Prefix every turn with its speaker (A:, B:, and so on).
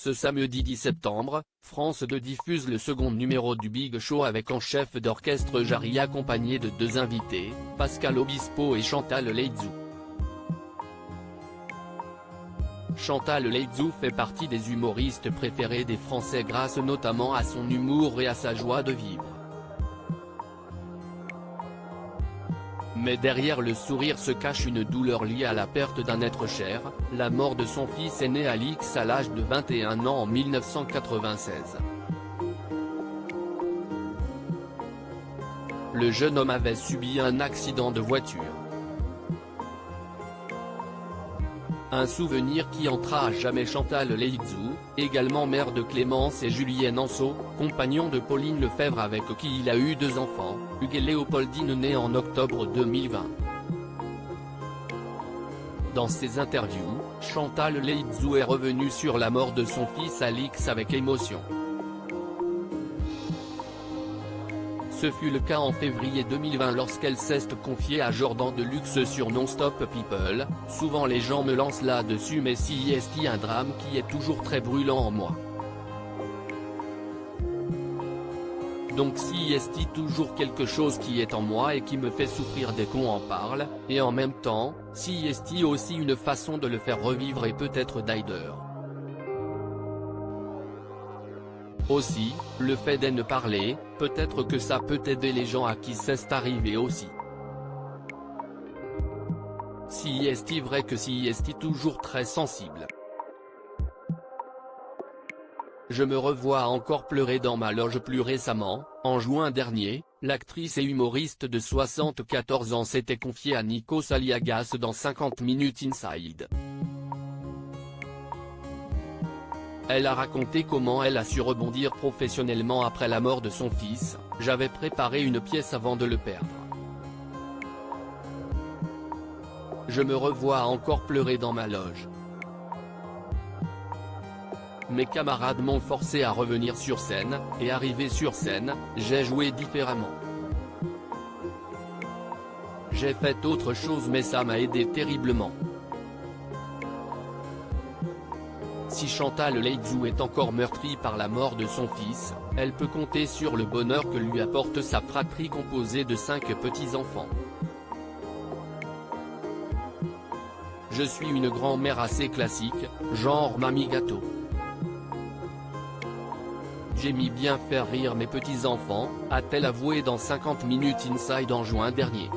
A: Ce samedi 10 septembre, France 2 diffuse le second numéro du Big Show avec en chef d'orchestre Jarry accompagné de deux invités, Pascal Obispo et Chantal Laizou. Chantal Laizou fait partie des humoristes préférés des Français grâce notamment à son humour et à sa joie de vivre. Mais derrière le sourire se cache une douleur liée à la perte d'un être cher, la mort de son fils aîné Alix à l'âge de 21 ans en 1996. Le jeune homme avait subi un accident de voiture. Un souvenir qui entra à jamais Chantal Laizou, également mère de Clémence et Julien Anceau, compagnon de Pauline Lefebvre avec qui il a eu deux enfants, Hugues et Léopoldine née en octobre 2020. Dans ses interviews, Chantal Laizou est revenue sur la mort de son fils Alix avec émotion. Ce fut le cas en février 2020 lorsqu'elle s'est confiée à Jordan Deluxe sur Non-Stop People. Souvent les gens me lancent là-dessus mais si est un drame qui est toujours très brûlant en moi. Donc si est toujours quelque chose qui est en moi et qui me fait souffrir dès qu'on en parle, et en même temps, si est aussi une façon de le faire revivre et peut-être d'aider. Aussi, le fait d'en parler, peut-être que ça peut aider les gens à qui c'est arrivé aussi. Si est vrai que si est toujours très sensible. Je me revois encore pleurer dans ma loge plus récemment, en juin dernier, l'actrice et humoriste de 74 ans s'était confiée à Nikos Aliagas dans 50 Minutes Inside. Elle a raconté comment elle a su rebondir professionnellement après la mort de son fils. J'avais préparé une pièce avant de le perdre. Je me revois encore pleurer dans ma loge. Mes camarades m'ont forcé à revenir sur scène, et arrivé sur scène, j'ai joué différemment. J'ai fait autre chose mais ça m'a aidé terriblement. Si Chantal Laizou est encore meurtrie par la mort de son fils, elle peut compter sur le bonheur que lui apporte sa fratrie composée de 5 petits-enfants. Je suis une grand-mère assez classique, genre mamie gâteau. J'aime bien faire rire mes petits-enfants, a-t-elle avoué dans 50 Minutes Inside en juin dernier.